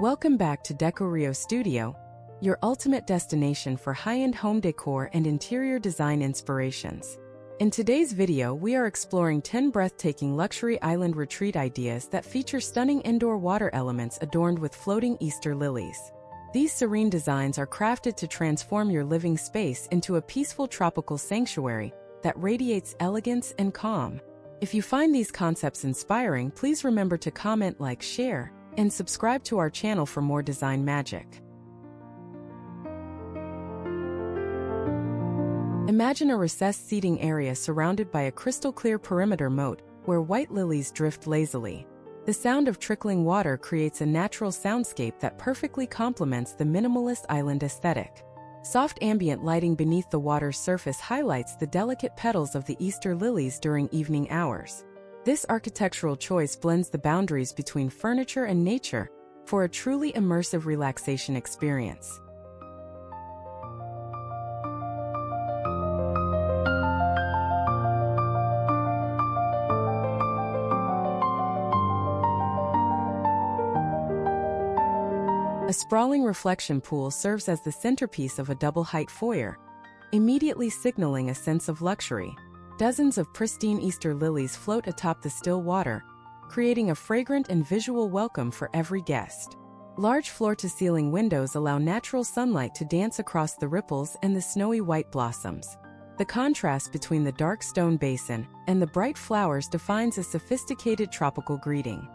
Welcome back to Decorio Studio, your ultimate destination for high-end home decor and interior design inspirations. In today's video, we are exploring 10 breathtaking luxury island retreat ideas that feature stunning indoor water elements adorned with floating Easter lilies. These serene designs are crafted to transform your living space into a peaceful tropical sanctuary that radiates elegance and calm. If you find these concepts inspiring, please remember to comment, like, share, and subscribe to our channel for more design magic. Imagine a recessed seating area surrounded by a crystal-clear perimeter moat where white lilies drift lazily. The sound of trickling water creates a natural soundscape that perfectly complements the minimalist island aesthetic. Soft ambient lighting beneath the water's surface highlights the delicate petals of the Easter lilies during evening hours. This architectural choice blends the boundaries between furniture and nature for a truly immersive relaxation experience. A sprawling reflection pool serves as the centerpiece of a double-height foyer, immediately signaling a sense of luxury. Dozens of pristine Easter lilies float atop the still water, creating a fragrant and visual welcome for every guest. Large floor-to-ceiling windows allow natural sunlight to dance across the ripples and the snowy white blossoms. The contrast between the dark stone basin and the bright flowers defines a sophisticated tropical greeting.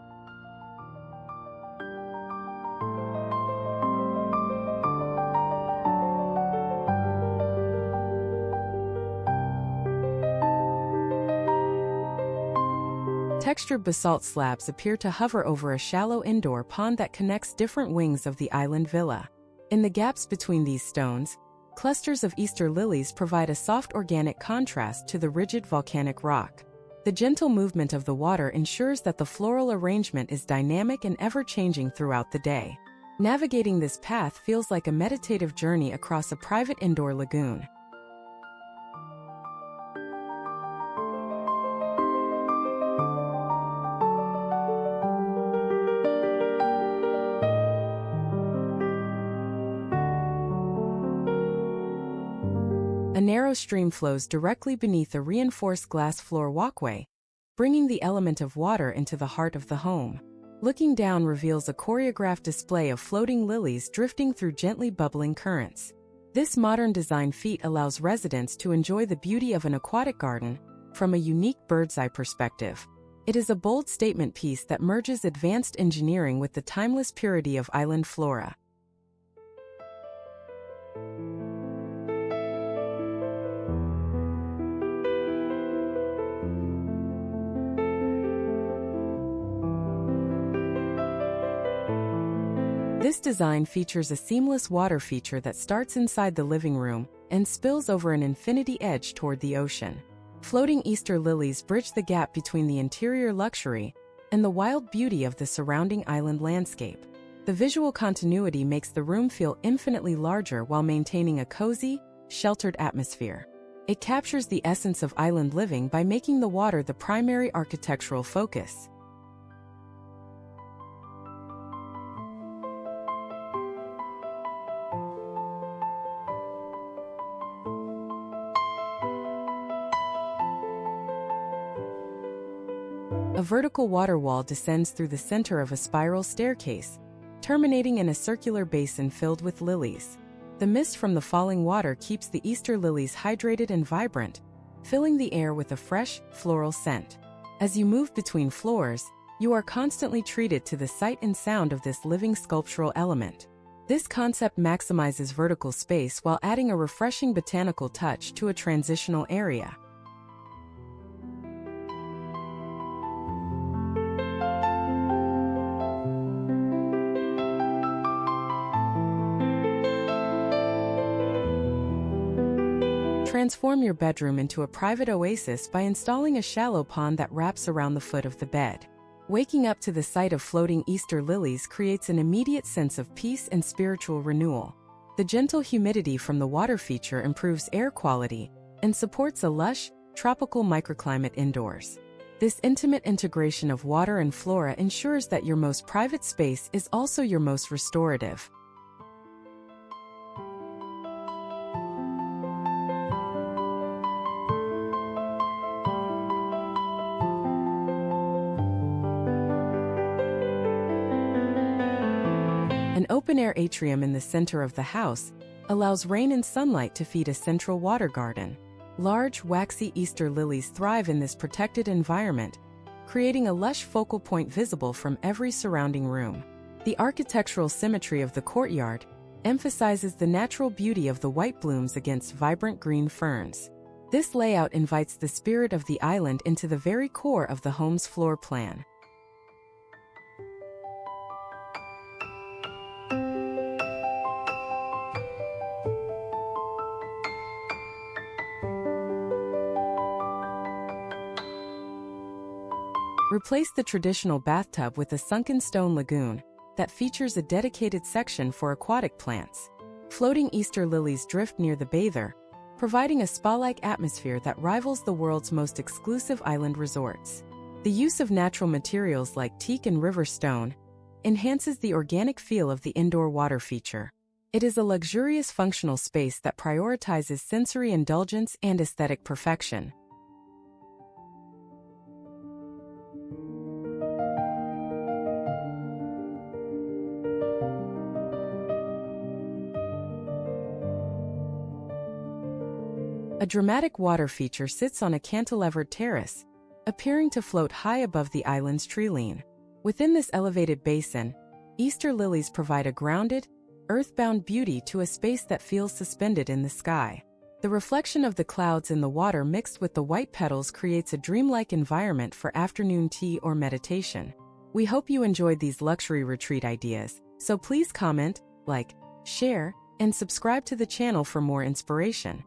Textured basalt slabs appear to hover over a shallow indoor pond that connects different wings of the island villa. In the gaps between these stones, clusters of Easter lilies provide a soft organic contrast to the rigid volcanic rock. The gentle movement of the water ensures that the floral arrangement is dynamic and ever-changing throughout the day. Navigating this path feels like a meditative journey across a private indoor lagoon. A narrow stream flows directly beneath a reinforced glass floor walkway, bringing the element of water into the heart of the home. Looking down reveals a choreographed display of floating lilies drifting through gently bubbling currents. This modern design feat allows residents to enjoy the beauty of an aquatic garden from a unique bird's-eye perspective. It is a bold statement piece that merges advanced engineering with the timeless purity of island flora. This design features a seamless water feature that starts inside the living room and spills over an infinity edge toward the ocean. Floating Easter lilies bridge the gap between the interior luxury and the wild beauty of the surrounding island landscape. The visual continuity makes the room feel infinitely larger while maintaining a cozy, sheltered atmosphere. It captures the essence of island living by making the water the primary architectural focus. A vertical water wall descends through the center of a spiral staircase, terminating in a circular basin filled with lilies. The mist from the falling water keeps the Easter lilies hydrated and vibrant, filling the air with a fresh, floral scent. As you move between floors, you are constantly treated to the sight and sound of this living sculptural element. This concept maximizes vertical space while adding a refreshing botanical touch to a transitional area. Transform your bedroom into a private oasis by installing a shallow pond that wraps around the foot of the bed. Waking up to the sight of floating Easter lilies creates an immediate sense of peace and spiritual renewal. The gentle humidity from the water feature improves air quality and supports a lush, tropical microclimate indoors. This intimate integration of water and flora ensures that your most private space is also your most restorative. An open-air atrium in the center of the house allows rain and sunlight to feed a central water garden. Large, waxy Easter lilies thrive in this protected environment, creating a lush focal point visible from every surrounding room. The architectural symmetry of the courtyard emphasizes the natural beauty of the white blooms against vibrant green ferns. This layout invites the spirit of the island into the very core of the home's floor plan. Replace the traditional bathtub with a sunken stone lagoon that features a dedicated section for aquatic plants. Floating Easter lilies drift near the bather, providing a spa-like atmosphere that rivals the world's most exclusive island resorts. The use of natural materials like teak and river stone enhances the organic feel of the indoor water feature. It is a luxurious functional space that prioritizes sensory indulgence and aesthetic perfection. A dramatic water feature sits on a cantilevered terrace, appearing to float high above the island's treeline. Within this elevated basin, Easter lilies provide a grounded, earthbound beauty to a space that feels suspended in the sky. The reflection of the clouds in the water mixed with the white petals creates a dreamlike environment for afternoon tea or meditation. We hope you enjoyed these luxury retreat ideas, so please comment, like, share, and subscribe to the channel for more inspiration.